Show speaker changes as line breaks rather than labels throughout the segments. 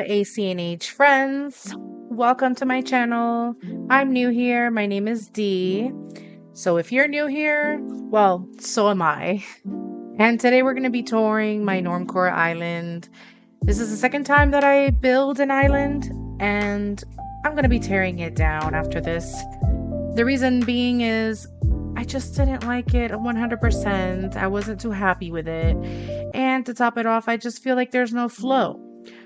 acnh friends. Welcome to my channel. I'm new here. My name is Dee. So if you're new here, well, so am I. And today we're going to be touring my Normcore island. This is the second time that I build an island, and I'm going to be tearing it down after this. The reason being is I just didn't like it 100%. I wasn't too happy with it. And to top it off, I just feel like there's no flow.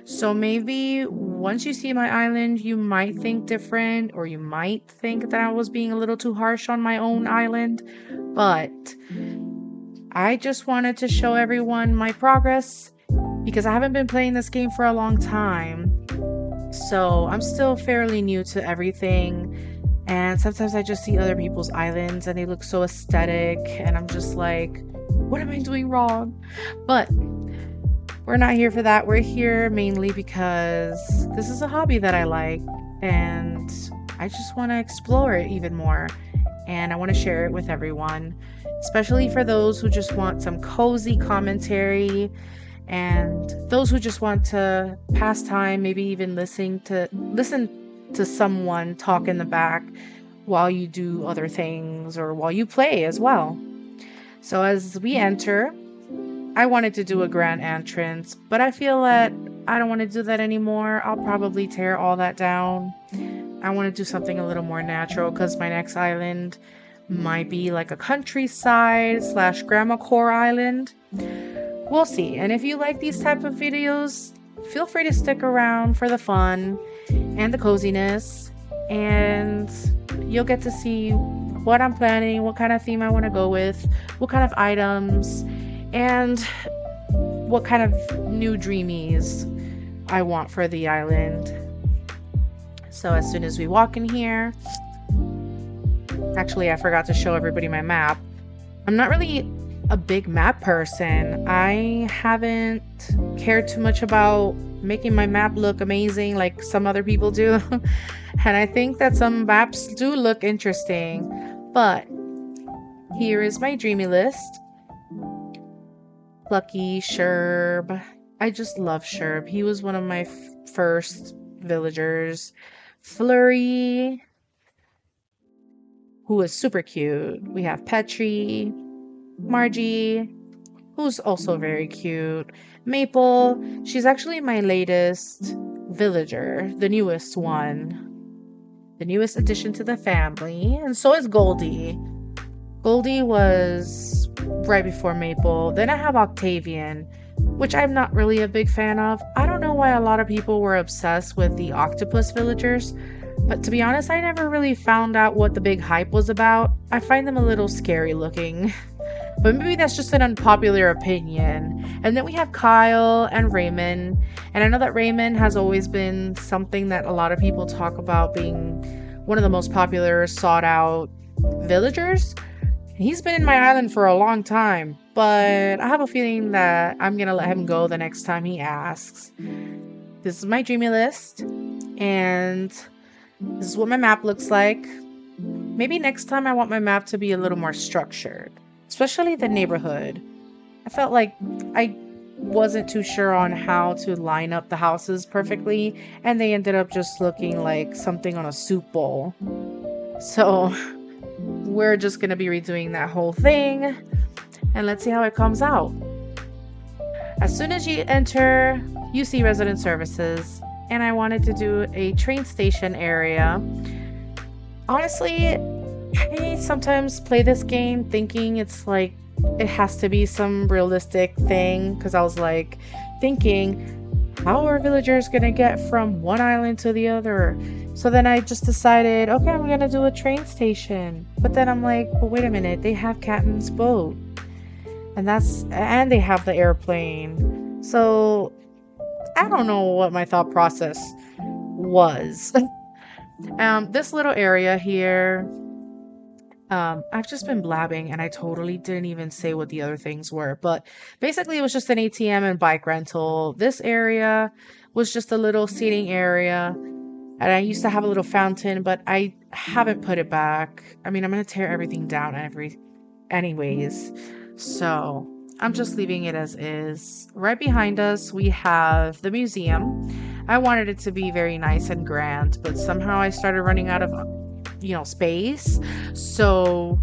So maybe once you see my island, you might think different, or you might think that I was being a little too harsh on my own island. But I just wanted to show everyone my progress because I haven't been playing this game for a long time. So I'm still fairly new to everything. And sometimes I just see other people's islands and they look so aesthetic, and I'm just like, what am I doing wrong? But we're not here for that. We're here mainly because this is a hobby that I like, and I just want to explore it even more. And I want to share it with everyone, especially for those who just want some cozy commentary and those who just want to pass time, maybe even listen to someone talk in the back while you do other things or while you play as well. So as we enter, I wanted to do a grand entrance, but I feel that I don't want to do that anymore. I'll probably tear all that down. I want to do something a little more natural because my next island might be like a countryside / grandma core island. We'll see. And if you like these type of videos, feel free to stick around for the fun and the coziness, and you'll get to see what I'm planning, what kind of theme I want to go with, what kind of items, and what kind of new dreamies I want for the island. So as soon as we walk in here, actually I forgot to show everybody my map. I'm not really a big map person. I haven't cared too much about making my map look amazing like some other people do. And I think that some maps do look interesting. But here is my dreamy list. Plucky, Sherb. I just love Sherb. He was one of my first villagers. Flurry, who is super cute. We have Petri, Margie, who's also very cute. Maple, she's actually my latest villager, the newest one. The newest addition to the family. And so is Goldie. Goldie was right before Maple. Then I have Octavian, which I'm not really a big fan of. I don't know why a lot of people were obsessed with the octopus villagers, but to be honest, I never really found out what the big hype was about. I find them a little scary looking. But maybe that's just an unpopular opinion. And then we have Kyle and Raymond. And I know that Raymond has always been something that a lot of people talk about being one of the most popular, sought out villagers. He's been in my island for a long time, but I have a feeling that I'm gonna let him go the next time he asks. This is my dreamy list, and this is what my map looks like. Maybe next time I want my map to be a little more structured, especially the neighborhood. I felt like I wasn't too sure on how to line up the houses perfectly, and they ended up just looking like something on a soup bowl. So we're just gonna be redoing that whole thing, and let's see how it comes out. As soon as you enter, you see resident services, and I wanted to do a train station area. Honestly, I sometimes play this game thinking it's like it has to be some realistic thing, because I was like thinking, how are villagers gonna get from one island to the other? So then I just decided, okay, I'm gonna do a train station. But then I'm like, well, wait a minute, they have Captain's boat, and they have the airplane. So I don't know what my thought process was. This little area here, I've just been blabbing and I totally didn't even say what the other things were, but basically it was just an ATM and bike rental. This area was just a little seating area, and I used to have a little fountain, but I haven't put it back. I mean, I'm gonna tear everything down anyways, so I'm just leaving it as is. Right behind us we have the museum. I wanted it to be very nice and grand, but somehow I started running out of, space. So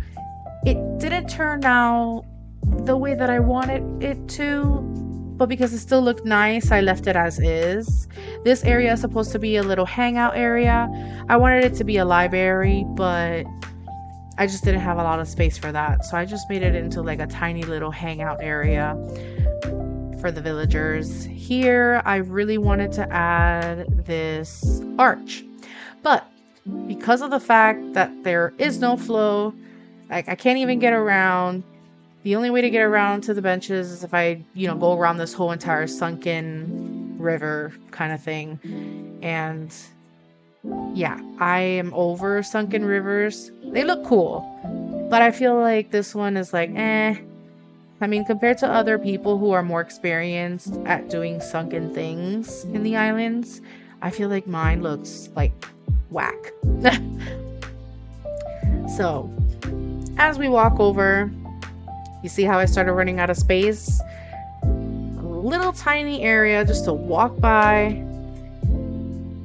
it didn't turn out the way that I wanted it to, but because it still looked nice, I left it as is. This area is supposed to be a little hangout area. I wanted it to be a library, but I just didn't have a lot of space for that. So I just made it into like a tiny little hangout area for the villagers. Here, I really wanted to add this arch, but because of the fact that there is no flow, like I can't even get around. The only way to get around to the benches is if I, go around this whole entire sunken river kind of thing. And yeah, I am over sunken rivers. They look cool, but I feel like this one is like, eh. I mean, compared to other people who are more experienced at doing sunken things in the islands, I feel like mine looks like whack. So, as we walk over, you see how I started running out of space? A little tiny area just to walk by.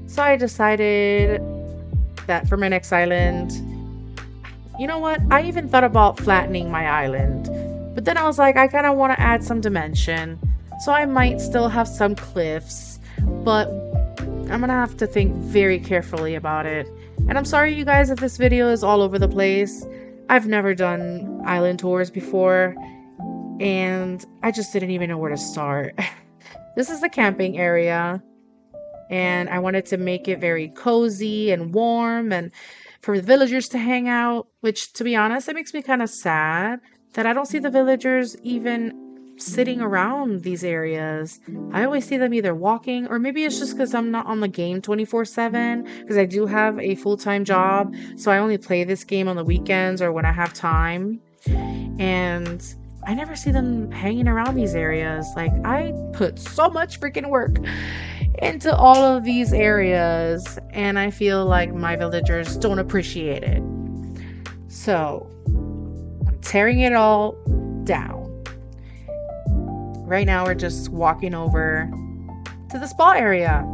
So I decided that for my next island, you know what? I even thought about flattening my island. But then I was like, I kind of want to add some dimension. So I might still have some cliffs, but I'm going to have to think very carefully about it. And I'm sorry, you guys, if this video is all over the place. I've never done island tours before, and I just didn't even know where to start. This is the camping area, and I wanted to make it very cozy and warm and for the villagers to hang out, which, to be honest, it makes me kind of sad that I don't see the villagers even sitting around these areas. I always see them either walking, or maybe it's just because I'm not on the game 24/7, because I do have a full-time job, so I only play this game on the weekends or when I have time, and I never see them hanging around these areas. Like, I put so much freaking work into all of these areas, and I feel like my villagers don't appreciate it. So I'm tearing it all down. Right now, we're just walking over to the spa area.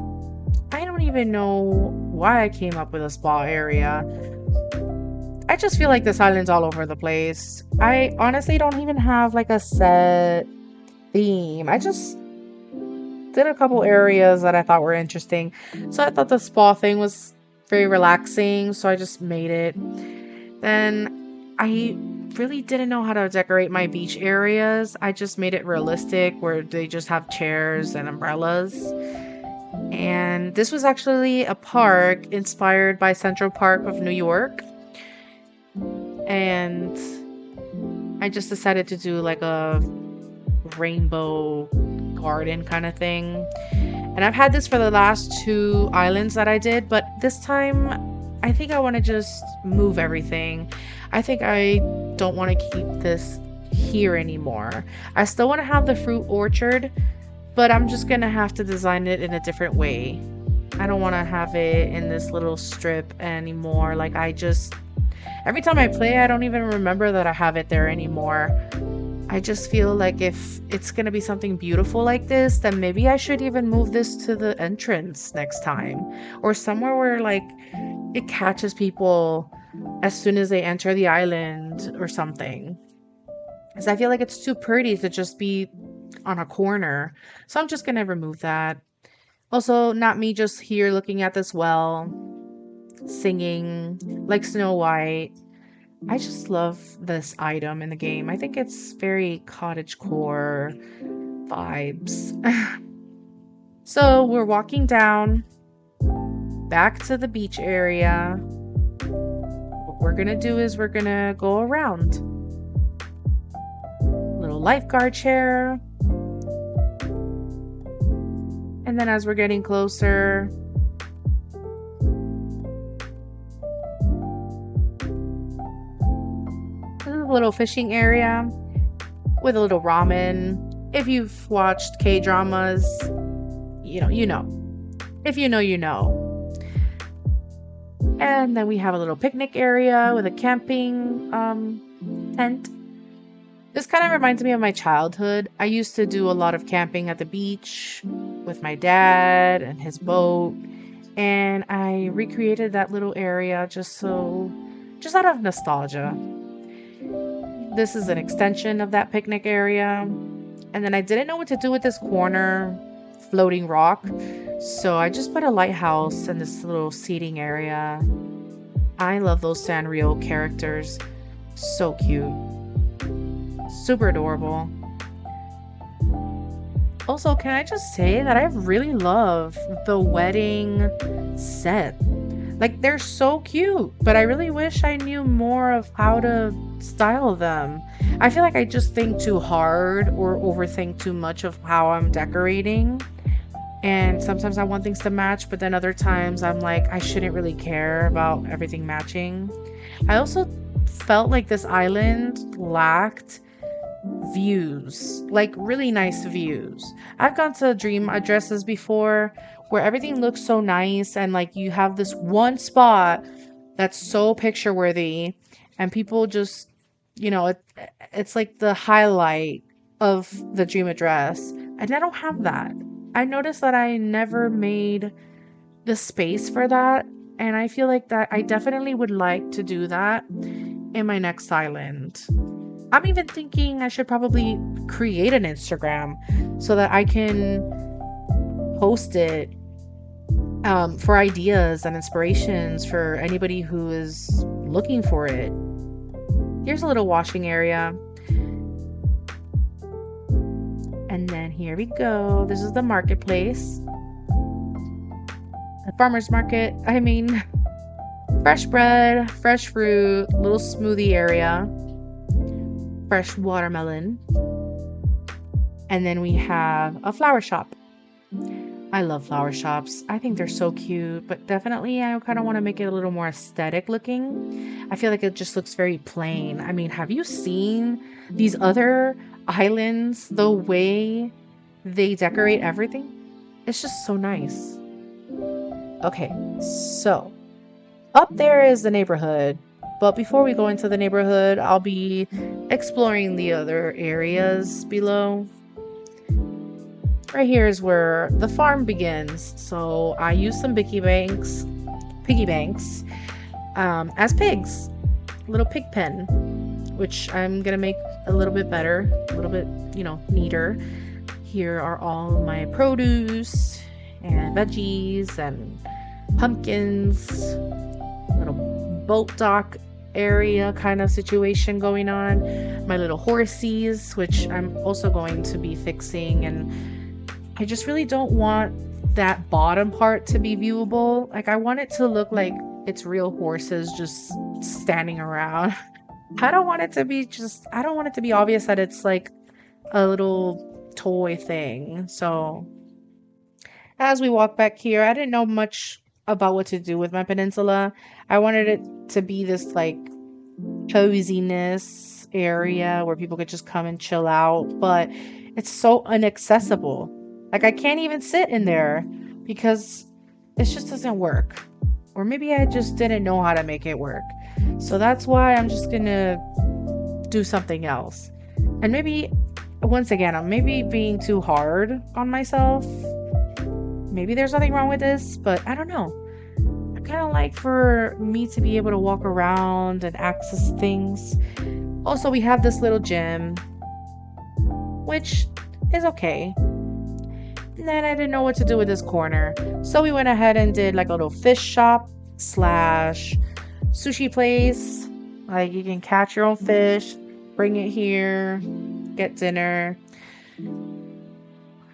I don't even know why I came up with a spa area. I just feel like this island's all over the place. I honestly don't even have like a set theme. I just did a couple areas that I thought were interesting. So I thought the spa thing was very relaxing, so I just made it. Then I really didn't know how to decorate my beach areas. I just made it realistic, where they just have chairs and umbrellas. And this was actually a park inspired by Central Park of New York. And I just decided to do like a rainbow garden kind of thing. And I've had this for the last 2 islands that I did, but this time I think I want to just move everything. I think I don't want to keep this here anymore. I still want to have the fruit orchard, but I'm just gonna have to design it in a different way. I don't want to have it in this little strip anymore. Like, every time I play, I don't even remember that I have it there anymore. I just feel like if it's gonna be something beautiful like this, then maybe I should even move this to the entrance next time, or somewhere where like it catches people as soon as they enter the island or something. Because I feel like it's too pretty to just be on a corner. So I'm just gonna remove that. Also, not me just here looking at this well, singing like Snow White. I just love this item in the game. I think it's very cottagecore vibes. So we're walking down back to the beach area. What we're gonna do is we're gonna go around. Little lifeguard chair. And then as we're getting closer, a little fishing area with a little ramen. If you've watched K-dramas, you know. If you know, you know. And then we have a little picnic area with a camping tent. This kind of reminds me of my childhood. I used to do a lot of camping at the beach with my dad and his boat, and I recreated that little area just out of nostalgia. This is an extension of that picnic area. And then I didn't know what to do with this corner floating rock. So I just put a lighthouse in this little seating area. I love those Sanrio characters. So cute. Super adorable. Also, can I just say that I really love the wedding set? Like, they're so cute, but I really wish I knew more of how to style them. I feel like I just think too hard or overthink too much of how I'm decorating. And sometimes I want things to match, but then other times I'm like, I shouldn't really care about everything matching. I also felt like this island lacked views, like really nice views. I've gone to dream addresses before where everything looks so nice and like you have this one spot that's so picture worthy and people just, it's like the highlight of the dream address. And I don't have that. I noticed that I never made the space for that. And I feel like that I definitely would like to do that in my next island. I'm even thinking I should probably create an Instagram so that I can post it for ideas and inspirations for anybody who is looking for it. Here's a little washing area. And then here we go. This is the marketplace. The farmer's market. I mean, fresh bread, fresh fruit, little smoothie area, fresh watermelon. And then we have a flower shop. I love flower shops. I think they're so cute, but definitely I kind of want to make it a little more aesthetic looking. I feel like it just looks very plain. I mean, have you seen these other islands, the way they decorate everything? It's just so nice. Okay, so up there is the neighborhood. But before we go into the neighborhood, I'll be exploring the other areas below. Right here is where the farm begins. So I use some piggy banks as pigs. Little pig pen, which I'm gonna make a little bit better, a little bit, neater. Here are all my produce and veggies and pumpkins, little boat dock area kind of situation going on. My little horsies, which I'm also going to be fixing, and I just really don't want that bottom part to be viewable. Like I want it to look like it's real horses just standing around. I don't want it to be obvious that it's like a little toy thing. So as we walk back here, I didn't know much about what to do with my peninsula. I wanted it to be this like coziness area where people could just come and chill out, but it's so inaccessible. Like I can't even sit in there because it just doesn't work. Or maybe I just didn't know how to make it work. So that's why I'm just gonna do something else. And maybe, once again, I'm maybe being too hard on myself. Maybe there's nothing wrong with this, but I don't know. I kind of like for me to be able to walk around and access things. Also, we have this little gym, which is okay. And then I didn't know what to do with this corner. So we went ahead and did like a little fish shop / sushi place. Like you can catch your own fish, bring it here, get dinner.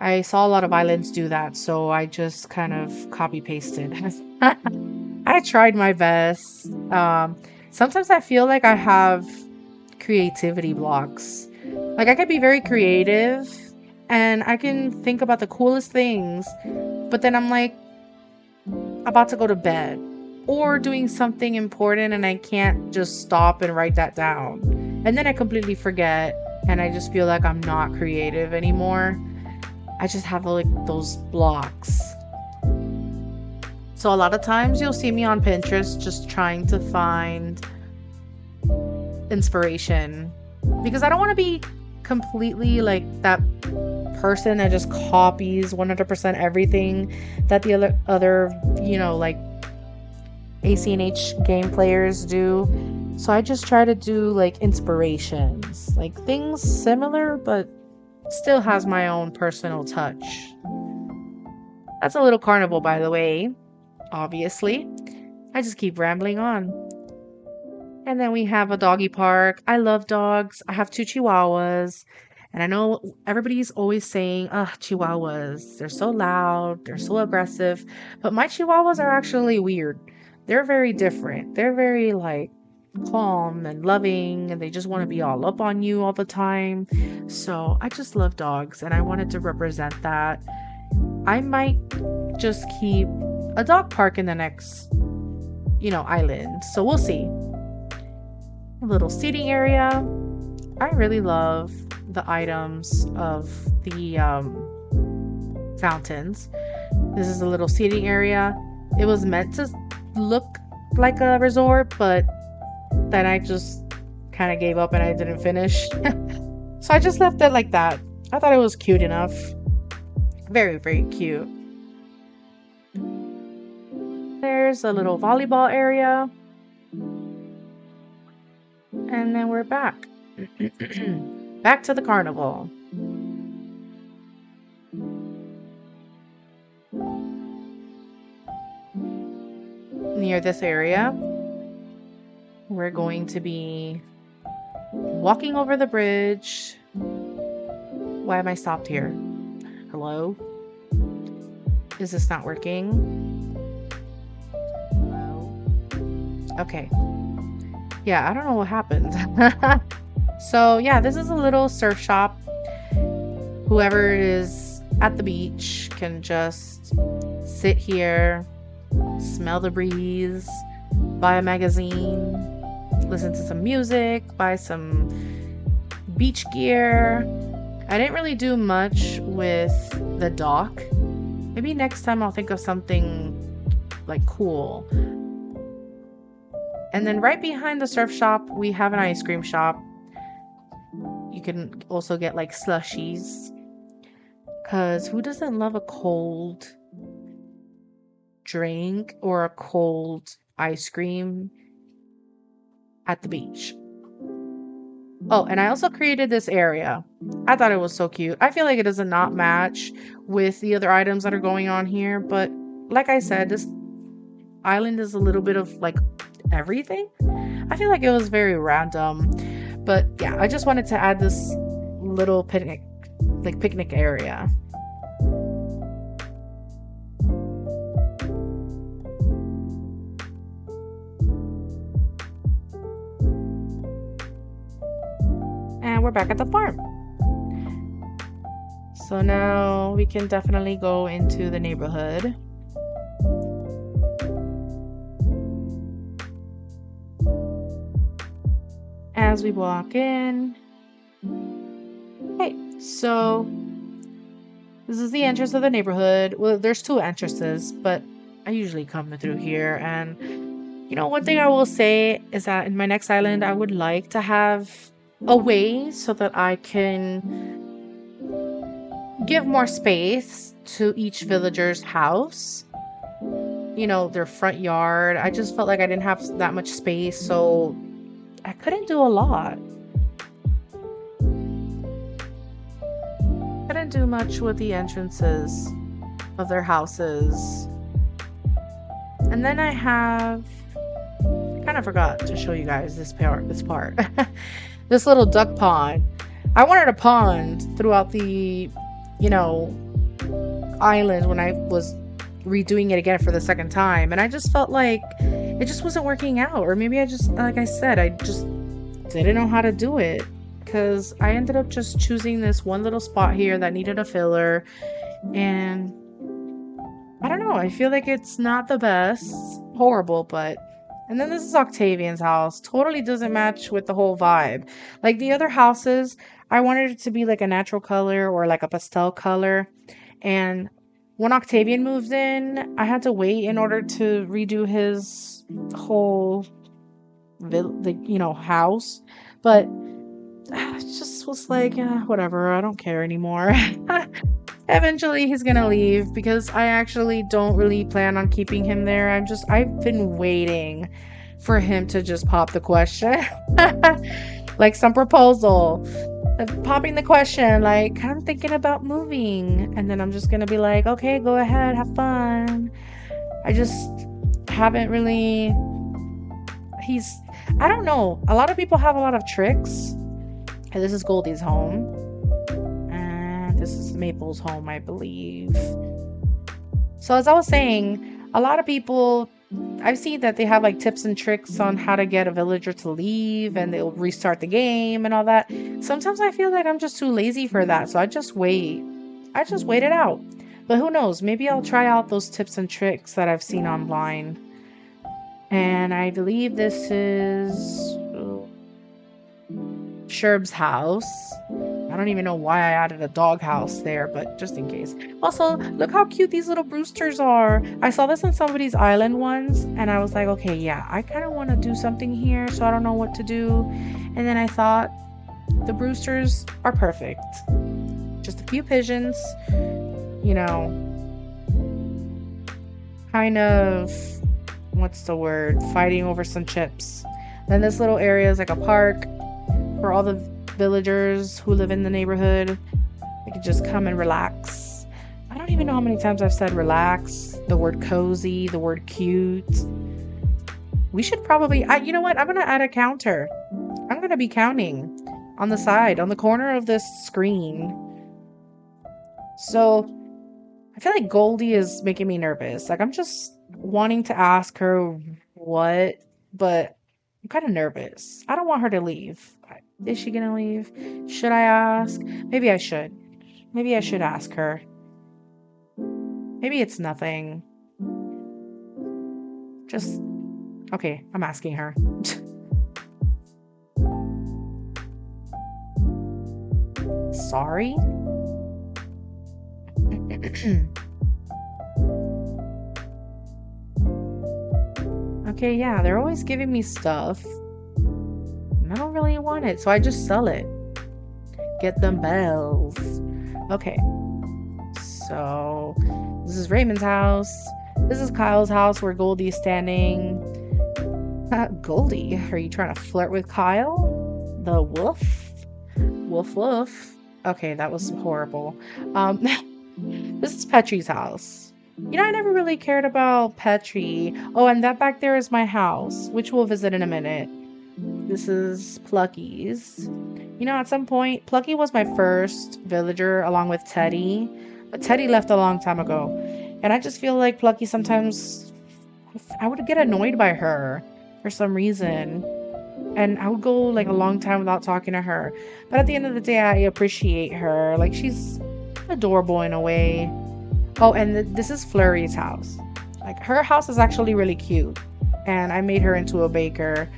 I saw a lot of islands do that, so I just kind of copy pasted. I tried my best. Sometimes I feel like I have creativity blocks. Like I could be very creative and I can think about the coolest things, but then I'm like about to go to bed or doing something important and I can't just stop and write that down. And then I completely forget and I just feel like I'm not creative anymore. I just have like those blocks. So a lot of times you'll see me on Pinterest just trying to find inspiration. because I don't want to be completely like that person that just copies 100% everything that the other like acnh game players do. So I just try to do like inspirations, like things similar but still has my own personal touch. That's a little carnival, by the way, obviously. I just keep rambling on. And then we have a doggy park. I love dogs. I have 2 chihuahuas. And I know everybody's always saying, chihuahuas, they're so loud, they're so aggressive. But my chihuahuas are actually weird. They're very different. They're very like calm and loving, and they just want to be all up on you all the time. So I just love dogs, and I wanted to represent that. I might just keep a dog park in the next, island. So we'll see. A little seating area. I really love the items of the fountains. This is a little seating area. It was meant to look like a resort, but then I just kind of gave up and I didn't finish. So I just left it like that. I thought it was cute enough. Very, very cute. There's a little volleyball area. And then we're back. Back to the carnival. Near this area, we're going to be walking over the bridge. Why am I stopped here? Hello? Is this not working? Hello? Okay. Yeah, I don't know what happened. So yeah, this is a little surf shop. Whoever is at the beach can just sit here, smell the breeze, buy a magazine, listen to some music, buy some beach gear. I didn't really do much with the dock. Maybe next time I'll think of something like cool. And then right behind the surf shop, we have an ice cream shop. You can also get like slushies. Because who doesn't love a cold drink or a cold ice cream at the beach? Oh, and I also created this area. I thought it was so cute. I feel like it does not match with the other items that are going on here. But like I said, this island is a little bit of like everything. I feel like it was very random. But yeah, I just wanted to add this little picnic area. And we're back at the farm. So now we can definitely go into the neighborhood. As we walk in. Okay, so this is the entrance of the neighborhood. Well, there's 2 entrances, but I usually come through here. And one thing I will say is that in my next island, I would like to have a way so that I can give more space to each villager's house. Their front yard. I just felt like I didn't have that much space, so I couldn't do a lot. Couldn't do much with the entrances of their houses. And then I kind of forgot to show you guys this part. This little duck pond. I wanted a pond throughout the, island when I was redoing it again for the second time. And I just felt like it just wasn't working out. Or maybe I just, like I said, I just didn't know how to do it. Because I ended up just choosing this one little spot here that needed a filler. And I don't know. I feel like it's not the best. Horrible, but... And then this is Octavian's house. Totally doesn't match with the whole vibe. Like the other houses, I wanted it to be like a natural color or like a pastel color. And when Octavian moved in, I had to wait in order to redo his whole house. But just was like, whatever, I don't care anymore. Eventually he's gonna leave because I actually don't really plan on keeping him there. I've been waiting for him to just pop the question. Like some proposal. Popping the question, like, I'm thinking about moving. And then I'm just gonna be like, okay, go ahead, have fun. I just haven't really. I don't know. A lot of people have a lot of tricks. And this is Goldie's home. And this is Maple's home, I believe. So as I was saying, a lot of people, I've seen that they have like tips and tricks on how to get a villager to leave and they'll restart the game and all that. Sometimes I feel like I'm just too lazy for that. So I just wait. I just wait it out. But who knows? Maybe I'll try out those tips and tricks that I've seen online. And I believe this is Sherb's house. I don't even know why I added a dog house there, but just in case. Also, look how cute these little Brewsters are. I saw this on somebody's island once, and I was like, okay, yeah, I kind of want to do something here, so I don't know what to do. And then I thought, the Brewsters are perfect. Just a few pigeons, you know, kind of, what's the word, fighting over some chips. Then this little area is like a park for all the villagers who live in the neighborhood. They could just come and relax. I don't even know how many times I've said relax, the word cozy, the word cute. We should probably, you know what? I'm going to add a counter. I'm going to be counting on the side, on the corner of this screen. So I feel like Goldie is making me nervous. Like I'm just wanting to ask her what, but I'm kind of nervous. I don't want her to leave. Is she gonna leave? Should I ask? Maybe I should. Maybe I should ask her. Maybe it's nothing. Just, okay, I'm asking her. Sorry? Okay, yeah, they're always giving me stuff. I don't really want it, so I just sell it. Get them bells. Okay. So, this is Raymond's house. This is Kyle's house where Goldie is standing. Goldie, are you trying to flirt with Kyle? The wolf? Woof woof. Okay, that was horrible. This is Petrie's house. You know, I never really cared about Petrie. Oh, and that back there is my house, which we'll visit in a minute. This is Plucky's. You know, at some point, Plucky was my first villager along with Teddy. But Teddy left a long time ago. And I just feel like Plucky sometimes, I would get annoyed by her for some reason. And I would go like a long time without talking to her. But at the end of the day, I appreciate her. Like, she's adorable in a way. Oh, and this is Flurry's house. Like, her house is actually really cute. And I made her into a baker.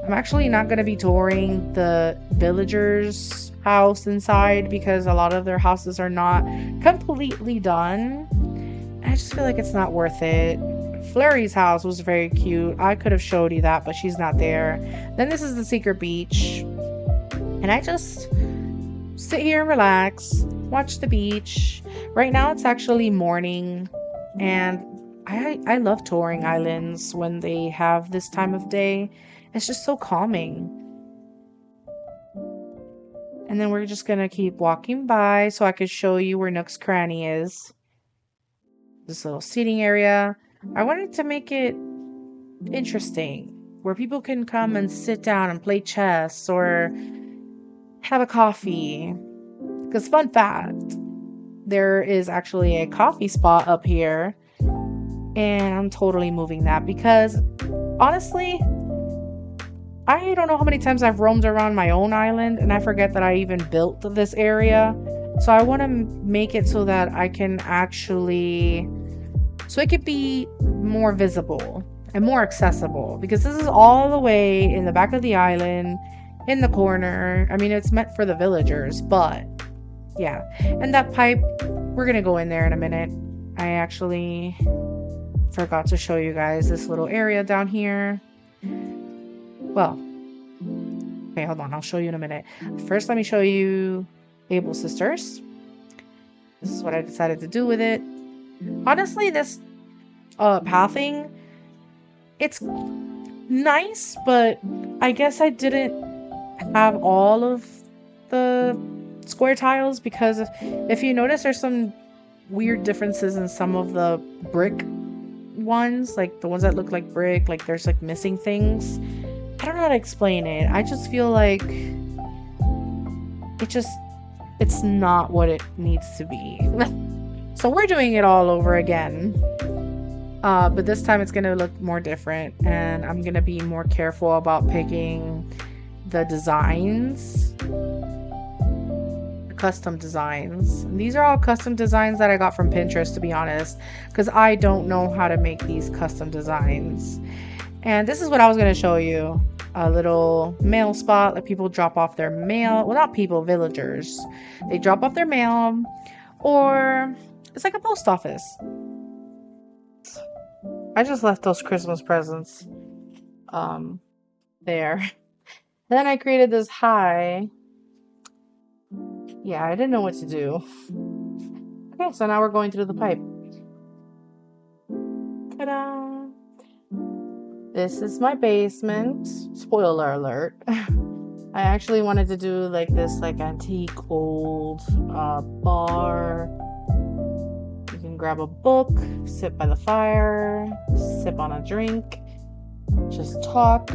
I'm actually not going to be touring the villagers' house inside because a lot of their houses are not completely done. I just feel like it's not worth it. Flurry's house was very cute. I could have showed you that, but she's not there. Then this is the secret beach. And I just sit here and relax, watch the beach. Right now it's actually morning, and I love touring islands when they have this time of day. It's just so calming. And then we're just gonna keep walking by so I can show you where Nook's Cranny is. This little seating area. I wanted to make it interesting, where people can come and sit down and play chess or have a coffee. Because fun fact, there is actually a coffee spot up here, and I'm totally moving that because honestly, I don't know how many times I've roamed around my own island and I forget that I even built this area. So I want to make it so that I can actually, so it could be more visible and more accessible, because this is all the way in the back of the island in the corner. I mean, it's meant for the villagers, but yeah. And that pipe, we're going to go in there in a minute. I actually forgot to show you guys this little area down here. Well, Okay, hold on. I'll show you in a minute. First, let me show you Able Sisters. This is what I decided to do with it. Honestly, this pathing, it's nice, but I guess I didn't have all of the square tiles because if you notice, there's some weird differences in some of the brick ones, like the ones that look like brick, like there's like missing things. I don't know how to explain it. I just feel like it's not what it needs to be. So we're doing it all over again. But this time it's gonna look more different, and I'm gonna be more careful about picking the designs, the custom designs. And these are all custom designs that I got from Pinterest, to be honest, because I don't know how to make these custom designs. And this is what I was gonna show you. A little mail spot, like people drop off their mail. Well, not people, villagers. They drop off their mail, or it's like a post office. I just left those Christmas presents there. Then I created this high. Yeah, I didn't know what to do. Okay, so now we're going through the pipe. Ta-da! This is my basement. Spoiler alert. I actually wanted to do like this like antique old bar. You can grab a book, sit by the fire, sip on a drink, just talk.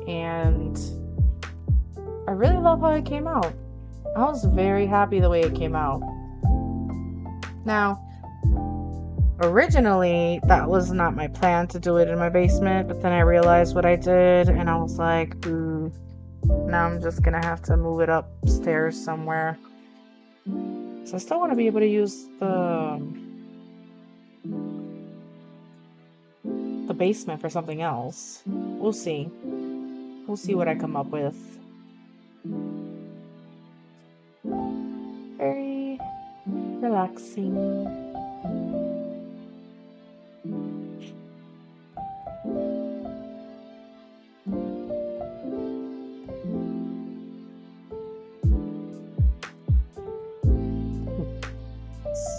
And I really love how it came out. I was very happy the way it came out. Now, originally, that was not my plan to do it in my basement, but then I realized what I did, and I was like, now I'm just gonna have to move it upstairs somewhere. So I still want to be able to use the basement for something else. We'll see. We'll see what I come up with. Very relaxing.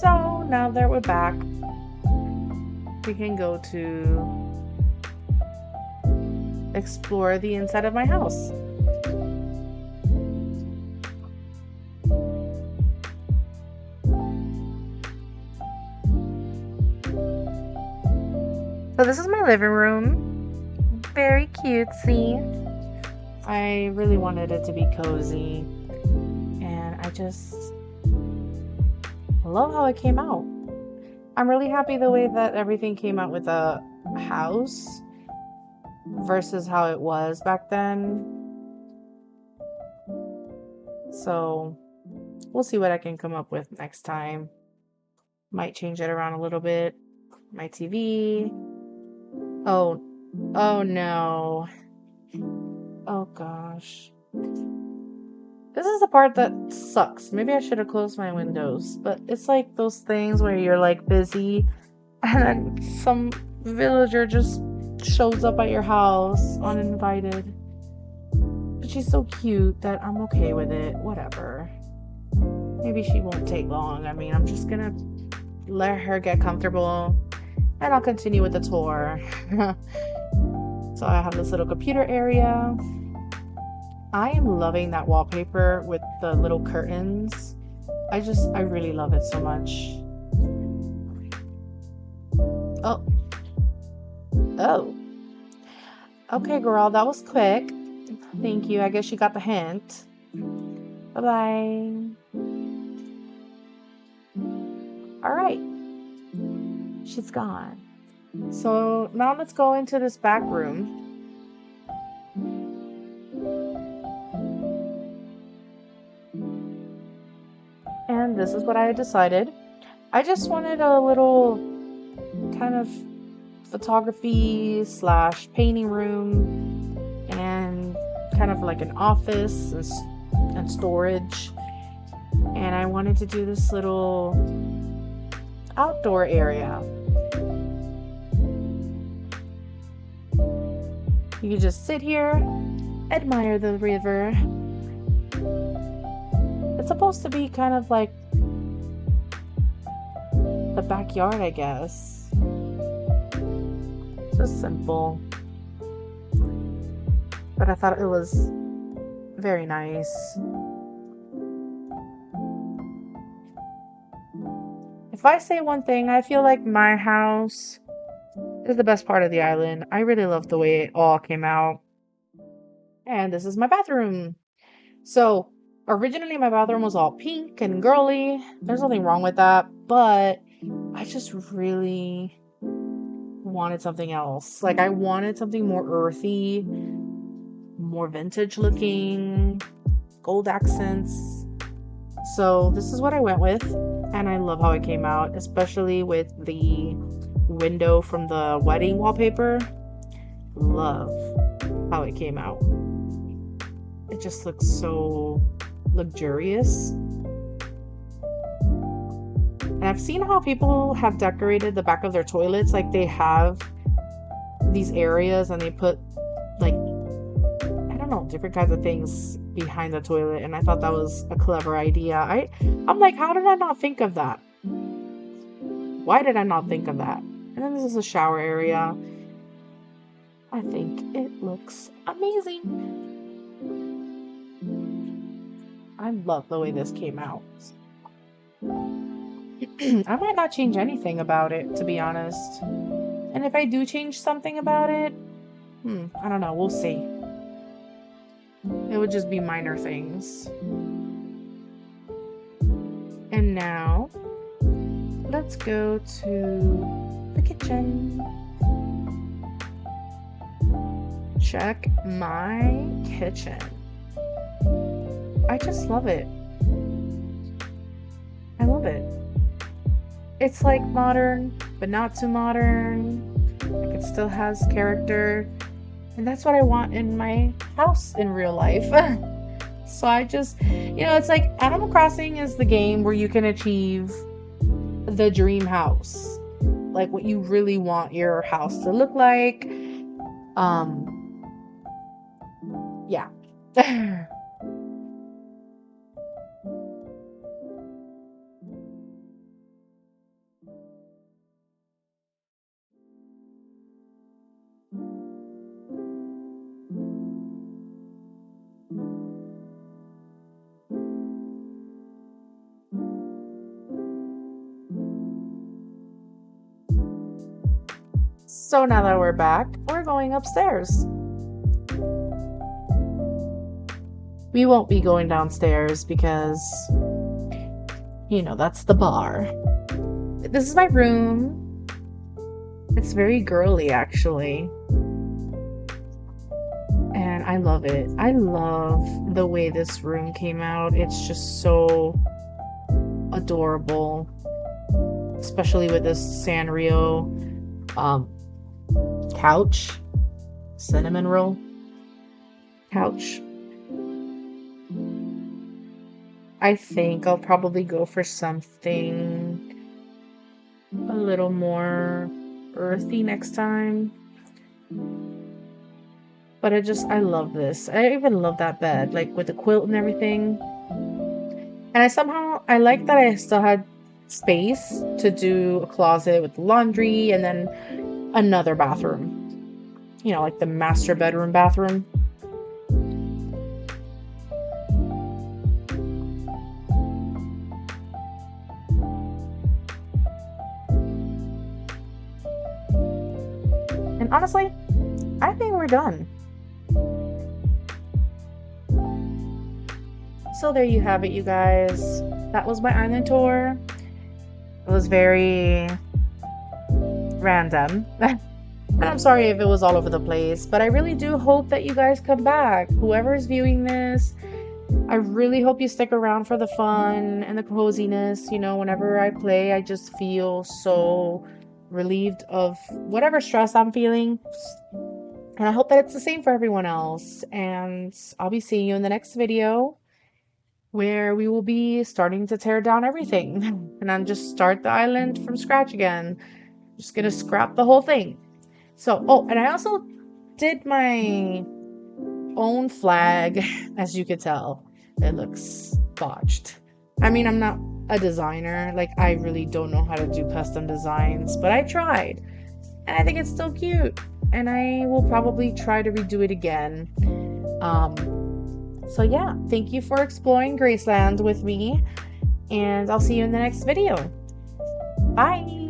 So now that we're back, we can go to explore the inside of my house. So this is my living room. Very cutesy. I really wanted it to be cozy, and I just love how it came out. I'm really happy the way that everything came out with the house versus how it was back then. So we'll see what I can come up with next time. Might change it around a little bit. My TV. Oh no. Oh gosh. This is the part that sucks. Maybe I should have closed my windows, but it's like those things where you're like busy and then some villager just shows up at your house uninvited. But she's so cute that I'm okay with it. Whatever. Maybe she won't take long. I mean, I'm just gonna let her get comfortable and I'll continue with the tour. So I have this little computer area. I am loving that wallpaper with the little curtains. I really love it so much. Oh. Okay, girl, that was quick. Thank you. I guess you got the hint. Bye-bye. All right. She's gone. So now let's go into this back room. And this is what I decided. I just wanted a little kind of photography / painting room and kind of like an office and storage. And I wanted to do this little outdoor area. You can just sit here, admire the river. It's supposed to be kind of like the backyard, I guess. Just simple. But I thought it was very nice. If I say one thing, I feel like my house is the best part of the island. I really love the way it all came out. And this is my bathroom. So, originally my bathroom was all pink and girly. There's nothing wrong with that, but I just really wanted something else. Like, I wanted something more earthy, more vintage looking, gold accents. So, this is what I went with, and I love how it came out, especially with the window from the wedding wallpaper. Love how it came out. It just looks so luxurious. And I've seen how people have decorated the back of their toilets. Like, they have these areas and they put, like, I don't know, different kinds of things behind the toilet. And I thought that was a clever idea. I'm like, how did I not think of that? Why did I not think of that? And then this is a shower area. I think it looks amazing. I love the way this came out. I might not change anything about it, to be honest. And if I do change something about it, I don't know, we'll see. It would just be minor things. And now, let's go to the kitchen. Check my kitchen. I just love it. I love it. It's like modern, but not too modern. Like, it still has character. And that's what I want in my house in real life. So I just, it's like Animal Crossing is the game where you can achieve the dream house. Like, what you really want your house to look like. Yeah. So now that we're back, we're going upstairs. We won't be going downstairs because, that's the bar. This is my room. It's very girly, actually. And I love it. I love the way this room came out. It's just so adorable. Especially with this Sanrio couch. Cinnamon roll couch. I think I'll probably go for something a little more earthy next time. But I love this. I even love that bed, like with the quilt and everything. And I like that I still had space to do a closet with laundry and then another bathroom. Like the master bedroom bathroom. And honestly, I think we're done. So there you have it, you guys. That was my island tour. It was very random. And I'm sorry if it was all over the place, but I really do hope that you guys come back. Whoever is viewing this, I really hope you stick around for the fun and the coziness. Whenever I play, I just feel so relieved of whatever stress I'm feeling. And I hope that it's the same for everyone else. And I'll be seeing you in the next video, where we will be starting to tear down everything. And then just start the island from scratch again. Just gonna scrap the whole thing. So, and I also did my own flag. As you could tell, it looks botched. I mean, I'm not a designer. Like, I really don't know how to do custom designs, but I tried. And I think it's still cute. And I will probably try to redo it again. Um, so yeah, thank you for exploring Graceland with me. And I'll see you in the next video. Bye!